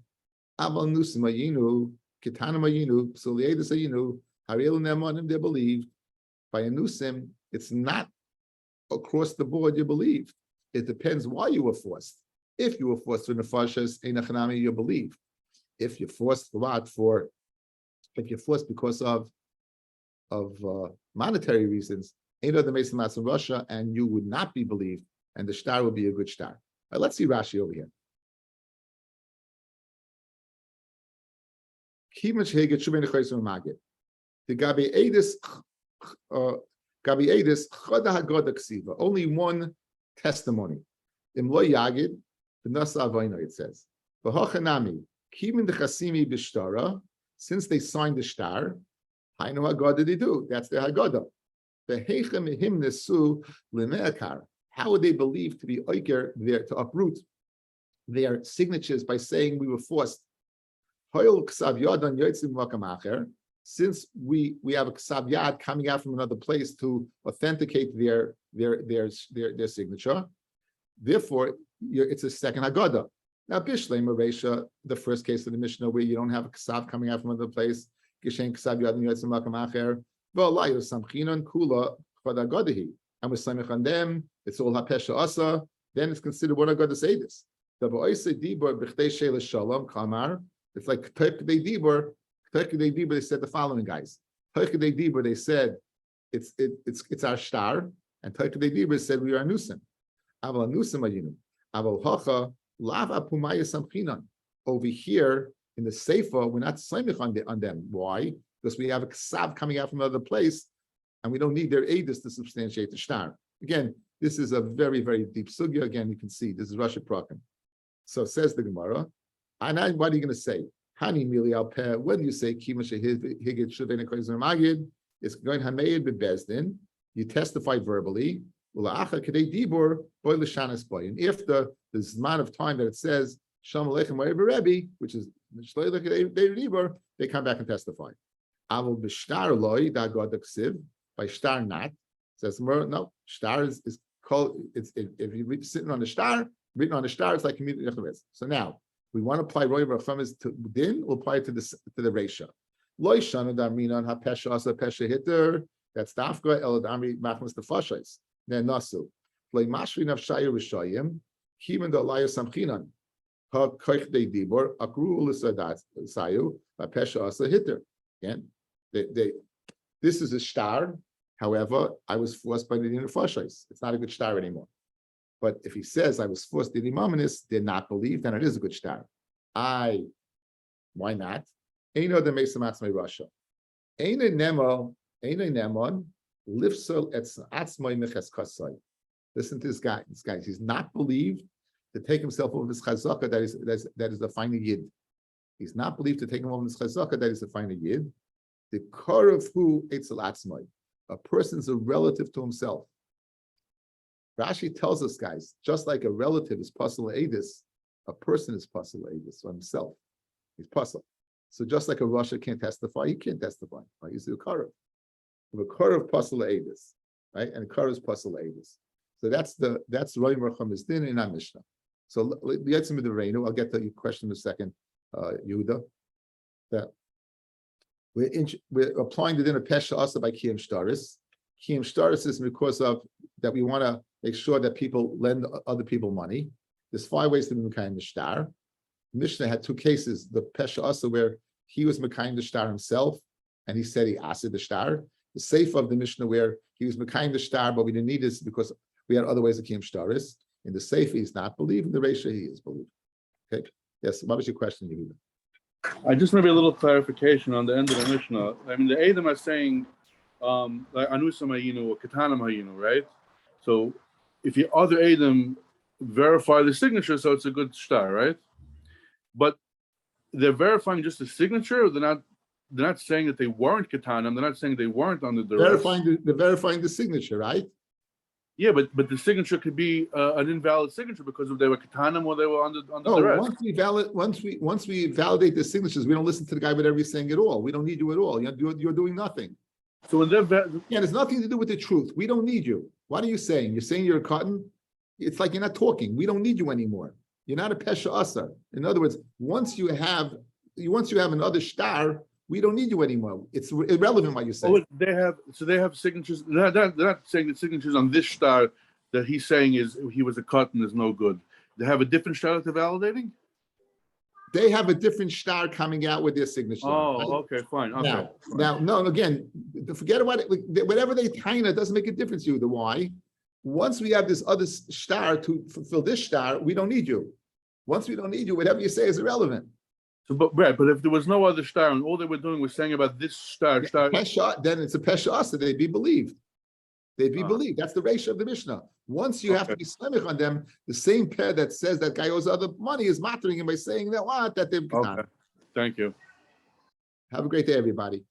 aval nusim ayinu, kitanim ayinu, psul yedus ayinu, hariel ne'amanim, they're believed. By a nusim, it's not across the board you're believed. It depends why you were forced. If you were forced for nefashas, einachanami, you're believed. If you're forced if you're forced because of monetary reasons, ain't other mason mass in Russia, and you would not be believed, and the shtar would be a good shtar. Let's see Rashi over here. The Gabi Edis Chada Hagoda Ksiva. Only one testimony. Imlo Yagid, the Nasa Avayna, it says. V'hochanami Kimin the Chasimi Bishtara. Since they signed the shtar, Hainu Hagoda they do. That's the Hagoda. The Heichem Him Nesu Lineakar. How would they believe to be oiker there to uproot their signatures by saying we were forced? Since we have a ksav yad coming out from another place to authenticate their signature, therefore it's a second haggadah. Now Bishlei Maresha, the first case of the Mishnah where you don't have a ksav coming out from another place, Gishen ksav yad and yotzim makam acher, v'alayos samchinon kula chad haggadah. And with samich on them, it's all hapesha asa. Then it's considered one haggadah say this. The ba'oisei dibur b'chtei sheilas shalom kamar. It's like Tokadei Dibur. Tokadei Dibur, they said the following, guys. Tokadei Dibur, they said it's our shtar, and Tokadei Dibur said we are nusim. Aval nusim ayinu. Aval hacha lav apumaya samchinan. Over here in the sefer, we're not samich on them. Why? Because we have a ksav coming out from another place, and we don't need their edus to substantiate the shtar. Again, This is a very, very deep sugya. Again, you can see this is Rashi Prakim. So says the Gemara. And what are you going to say? Hani mili al peh. When you say kima shehigid shuvena koizim magid, it's going hameid bebezdin. You testify verbally. Ulaacha kadei dibur boy l'shanas boy. And if the amount of time that it says Shalom Aleichem Rabbi, which is they come back and testify. Avol b'shtar loy da god ksiv by shtar not says no shtar is called it's if you read sitting on the shtar written on the shtar it's like community. So now we want to apply roy racham to din. We'll apply it to the reisha. Loy shana darminan ha pesha asa pesha hitter. That's dafka el damri machmas the fashais. Then nasu loy mashri nafshayu rishayim kimen da laya samchinan. Again, this is a star. However, I was forced by the din of fashais. It's not a good star anymore. But if he says I was forced in imaminus, did not believe, then it is a good star. Why not? Eino de mesamatz me Russia. Eino nemon lifsel atzmai meches kasai. Listen to this guy. He's not believed to take himself over this chazaka that is the final yid. He's not believed to take him over this chazaka that is the final yid. The core of who etzel atzmai. A person's a relative to himself. Rashi tells us, guys, just like a relative is pasul edis, a person is pasul edis for himself. He's pasul. So just like a Rasha can't testify, he can't testify. Right? He's a karev. The karev pasul edis, right? And karev is pasul edis. So that's Roy Mercham is din in our Mishnah. So let's with the Reinu. I'll get to your question in a second, Yehuda. That we're applying the din of Pesha also by Kiyam Shtaris. Kiyam Shtaris is because of that we want to make sure that people lend other people money. There's 5 ways to be Mekayim the Shtar. Mishnah had 2 cases. The Pesha also where he was Mekayim the Shtar himself, and he said he asked the Shtar. The Seif of the Mishnah where he was Mekayim the Shtar, but we didn't need this because we had other ways of Kiyam Shtaris. In the Seif, he's not believed. In the Reisha, he is believed. Okay. Yes. What was your question, Yehuda? I just maybe a little clarification on the end of the Mishnah. I mean, the Edom are saying, like Anusam Hayinu or Katanam Hayinu, right? So, if the other Edom verify the signature, so it's a good star, right? But they're verifying just the signature. Or they're not saying that they weren't Katanam. They're not saying they weren't under the They're verifying the signature, right? Yeah, but the signature could be an invalid signature because if they were katanim or they were under the rest. Once we validate the signatures, we don't listen to the guy whatever he's saying at all. We don't need you at all. You're doing nothing. So when they're there's nothing to do with the truth. We don't need you. What are you saying? You're saying you're a cotton? It's like you're not talking. We don't need you anymore. You're not a pesha asar. In other words, once you have another star, we don't need you anymore. It's irrelevant what you say. Oh, they have signatures. They're not saying the signatures on this star that he's saying is he was a cotton is no good. They have a different star that they're validating? They have a different star coming out with their signature. Oh, right? okay, fine. Okay. Now, again, forget about it. Whatever they tie it doesn't make a difference to you. The why? Once we have this other star to fulfill this star, we don't need you. Once we don't need you, whatever you say is irrelevant. So, but if there was no other star and all they were doing was saying about this star, Pesha, then it's a pesha asa. They'd be believed. They'd be believed. That's the ratio of the Mishnah. Once you have to be slemich on them, the same pair that says that guy owes other money is mattering him by saying that they've okay. Thank you. Have a great day, everybody.